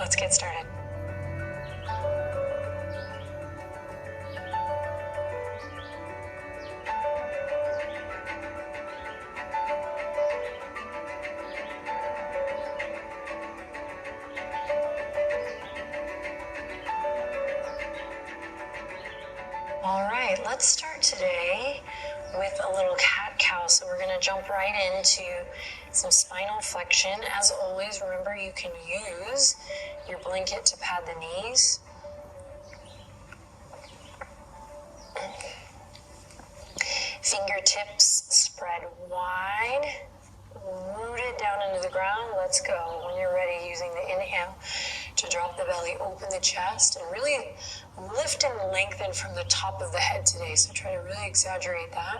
Let's get started. All right, let's start today with a little cat-cow. So we're going to jump right into some spinal flexion. As always, remember you can use your blanket to pad the knees. Fingertips spread wide, rooted down into the ground. Let's go. When you're ready, using the inhale to drop the belly, open the chest, and really lift and lengthen from the top of the head today. So try to really exaggerate that.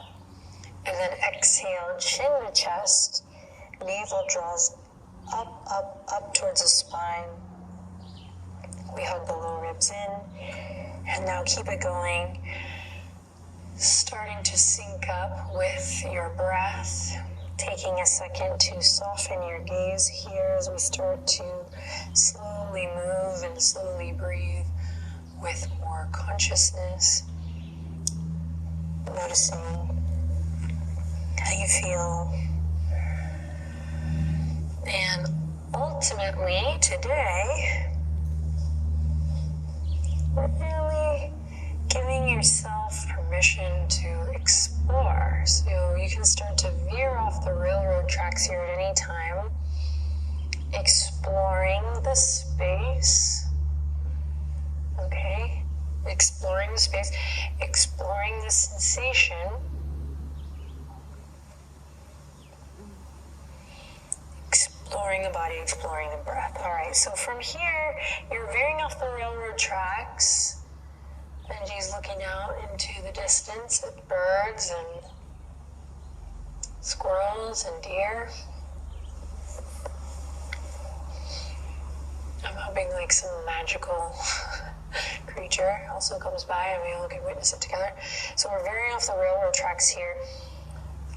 And then exhale, chin to chest. Navel draws up towards the spine. We hug the low ribs in. And now keep it going. Starting to sync up with your breath. Taking a second to soften your gaze here as we start to slowly move and slowly breathe with more consciousness. Noticing how you feel. And ultimately, today, we're really giving yourself permission to explore. So you can start to veer off the railroad tracks here at any time, exploring the space. Okay? Exploring the space, exploring the sensation. Exploring the body, exploring the breath. All right, so from here, you're veering off the railroad tracks. Benji's looking out into the distance at birds and squirrels and deer. I'm hoping like some magical creature also comes by and we all can witness it together. So we're veering off the railroad tracks here.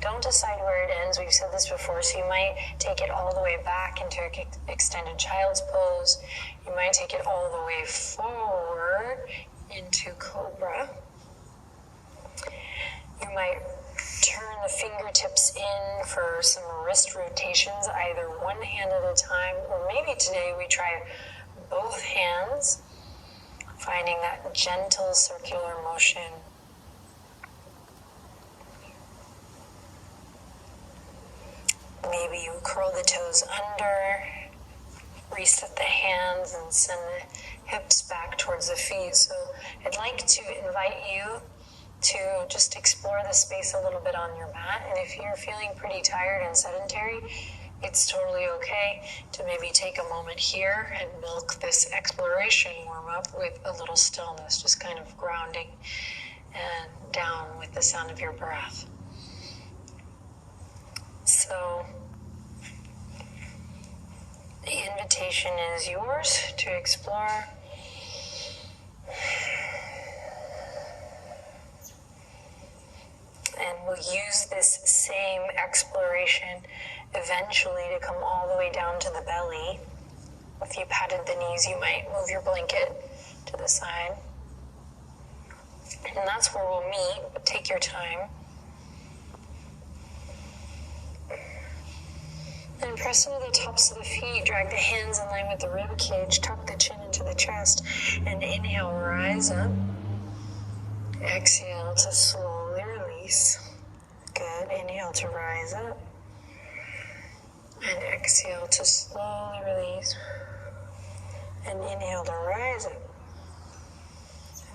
Don't decide where it ends. We've said this before, so you might take it all the way back into extended child's pose. You might take it all the way forward into cobra. You might turn the fingertips in for some wrist rotations, either one hand at a time, or maybe today we try both hands, finding that gentle circular motion. Maybe you curl the toes under, reset the hands, and send the hips back towards the feet. So I'd like to invite you to just explore the space a little bit on your mat. And if you're feeling pretty tired and sedentary, it's totally okay to maybe take a moment here and milk this exploration warm-up with a little stillness, just kind of grounding and down with the sound of your breath. So the invitation is yours to explore. And we'll use this same exploration eventually to come all the way down to the belly. If you patted the knees, you might move your blanket to the side. And that's where we'll meet, but take your time. And press into the tops of the feet, drag the hands in line with the rib cage, tuck the chin into the chest, and inhale, rise up. Exhale to slowly release. Good. Inhale to rise up. And exhale to slowly release. And inhale to rise up.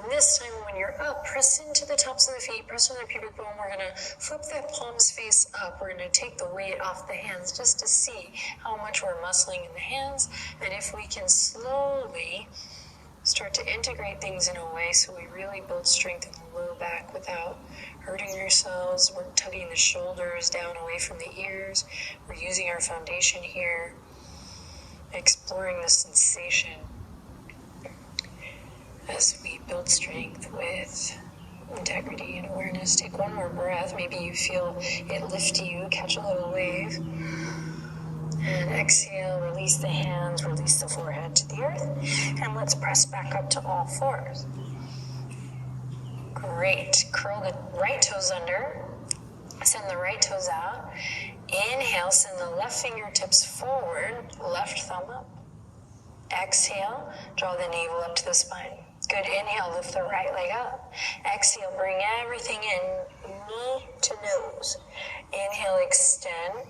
And this time when you're up, press into the tops of the feet, press on the pubic bone. We're going to flip that palms face up. We're going to take the weight off the hands just to see how much we're muscling in the hands. And if we can slowly start to integrate things in a way so we really build strength in the low back without hurting ourselves. We're tugging the shoulders down away from the ears. We're using our foundation here, exploring the sensation as we build strength with integrity and awareness. Take one more breath. Maybe you feel it lift you, catch a little wave. And exhale, release. release the hands, release the forehead to the earth, and let's press back up to all fours. Great. Curl the right toes under, send the right toes out. Inhale, send the left fingertips forward, left thumb up. Exhale, draw the navel up to the spine. Good. Inhale, lift the right leg up. Exhale, bring everything in, knee to nose. Inhale, extend.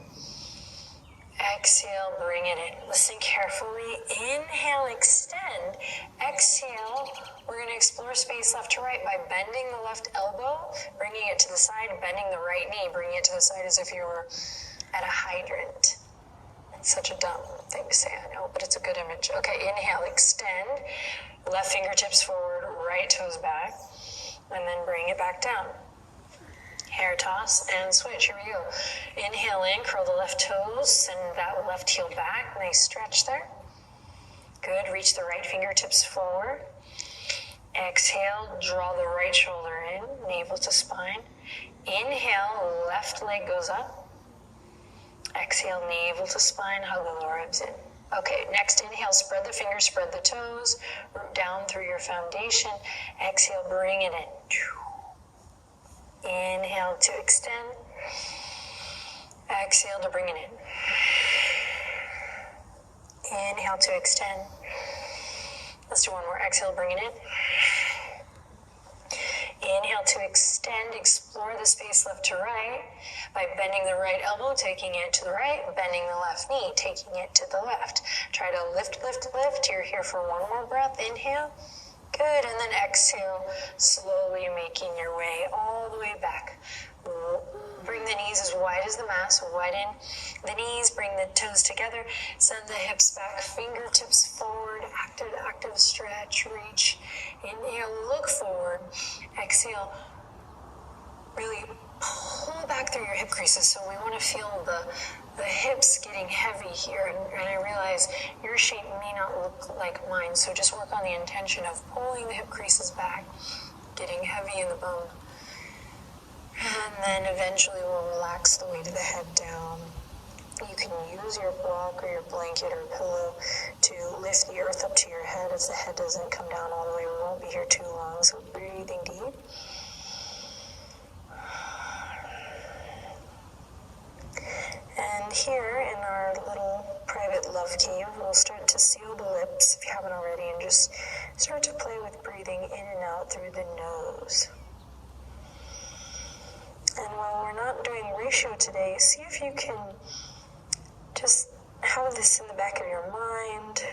Exhale, bring it in. Listen carefully. Inhale, extend. Exhale, we're going to explore space left to right by bending the left elbow, bringing it to the side, and bending the right knee, bringing it to the side as if you were at a hydrant. It's such a dumb thing to say, I know, but it's a good image. Okay, inhale, extend. Left fingertips forward, right toes back, and then bring it back down. Hair toss and switch. Here we go. Inhale in, curl the left toes, send that left heel back. Nice stretch there. Good. Reach the right fingertips forward. Exhale, draw the right shoulder in, navel to spine. Inhale, left leg goes up. Exhale, navel to spine, hug the lower ribs in. Okay, next inhale, spread the fingers, spread the toes, root down through your foundation. Exhale, bring it in. Inhale to extend. Exhale to bring it in. Inhale to extend. Let's do one more. Exhale, bring it in. Inhale to extend. Explore the space left to right by bending the right elbow, taking it to the right, bending the left knee, taking it to the left. Try to lift, lift, lift. You're here for one more breath. Inhale. Good, and then exhale, slowly making your way all the way back. Bring the knees as wide as the mat, so widen the knees, bring the toes together, send the hips back, fingertips forward, active stretch, reach. Inhale, look forward. Exhale, really pull back through your hip creases. So we want to feel the hips getting heavy here, and I realize your shape may not look like mine, so just work on the intention of pulling the hip creases back, getting heavy in the bone, and then eventually we'll relax the weight of the head down. You can use your block or your blanket or pillow to lift the earth up to your head if the head doesn't come down all the way. We won't be here too long, so breathing deep. And here in our little private love cave, we'll start to seal the lips, if you haven't already, and just start to play with breathing in and out through the nose. And while we're not doing ratio today, see if you can just have this in the back of your mind,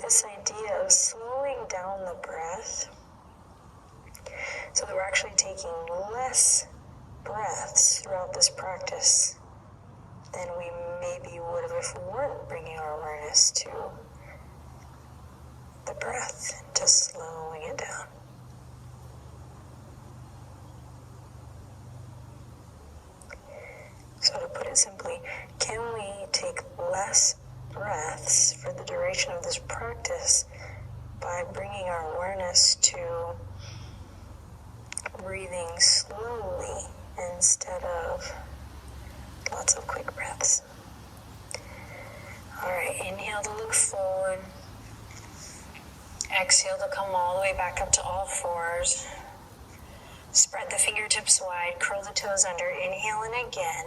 this idea of slowing down the breath so that we're actually taking less breaths throughout this practice than we maybe would have if we weren't bringing our awareness to the breath, just slowing it down. So to put it simply, can we take less breaths for the duration of this practice by bringing our awareness to breathing slowly instead of lots of quick breaths? All right, inhale to look forward. Exhale to come all the way back up to all fours. Spread the fingertips wide, curl the toes under, inhale in again.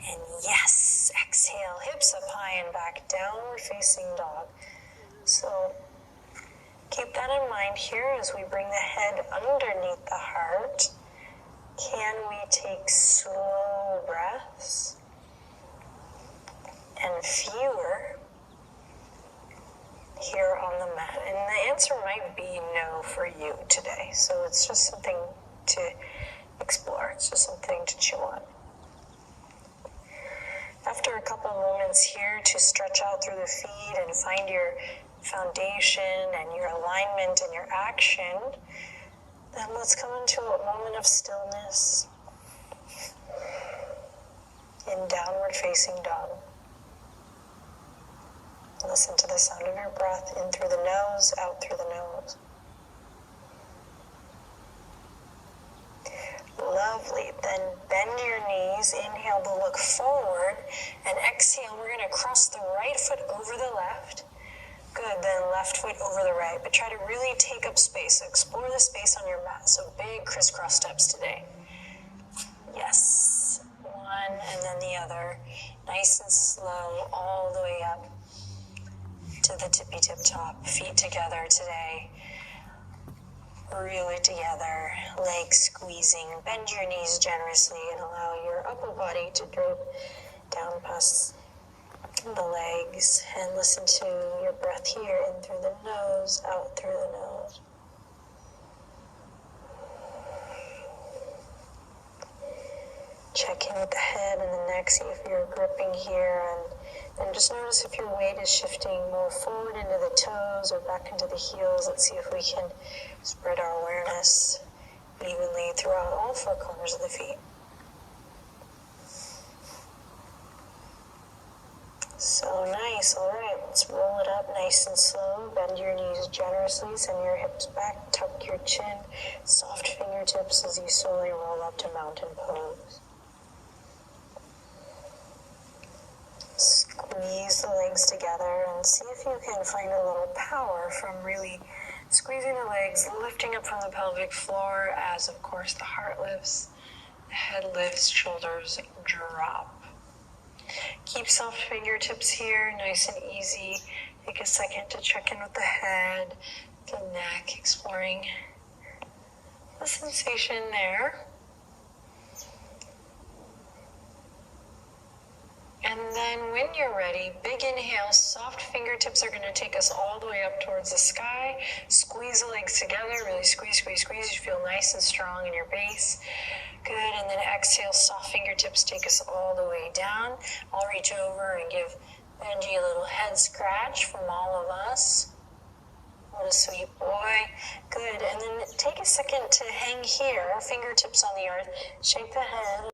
And yes, exhale, hips up high and back, downward facing dog. So keep that in mind here as we bring the head underneath the heart. Can we take slow breaths and fewer here on the mat? And the answer might be no for you today. So it's just something to explore. It's just something to chew on. After a couple moments here to stretch out through the feet and find your foundation and your alignment and your action, then let's come into a moment of stillness in downward facing dog. Listen to the sound of your breath in through the nose, out through the nose. Lovely. Then bend your knees. Inhale to look forward. And exhale, we're going to cross the right foot over the left. Good. Then left foot over the right. But try to really take up space. So explore the space on your mat. So big crisscross steps today. Yes. One and then the other. Nice and slow all the way up to the tippy tip top. Feet together today. Really together, legs squeezing. Bend your knees generously and allow your upper body to droop down past the legs. And listen to your breath here, in through the nose, out through the nose. Check in with the head and the neck, see if you're gripping here, and just notice if your weight is shifting more forward into the toes or back into the heels. Let's see if we can spread our awareness evenly throughout all four corners of the feet. So nice. All right, let's roll it up nice and slow. Bend your knees generously, send your hips back, tuck your chin, soft fingertips as you slowly roll up to mountain pose. Squeeze the legs together and see if you can find a little power from really squeezing the legs, lifting up from the pelvic floor as, of course, the heart lifts, the head lifts, shoulders drop. Keep soft fingertips here, nice and easy. Take a second to check in with the head, the neck, exploring the sensation there. And then when you're ready, big inhale, soft fingertips are going to take us all the way up towards the sky. Squeeze the legs together, really squeeze, squeeze, squeeze. You feel nice and strong in your base. Good, and then exhale, soft fingertips take us all the way down. I'll reach over and give Benji a little head scratch from all of us. What a sweet boy. Good, and then take a second to hang here, fingertips on the earth, shake the head.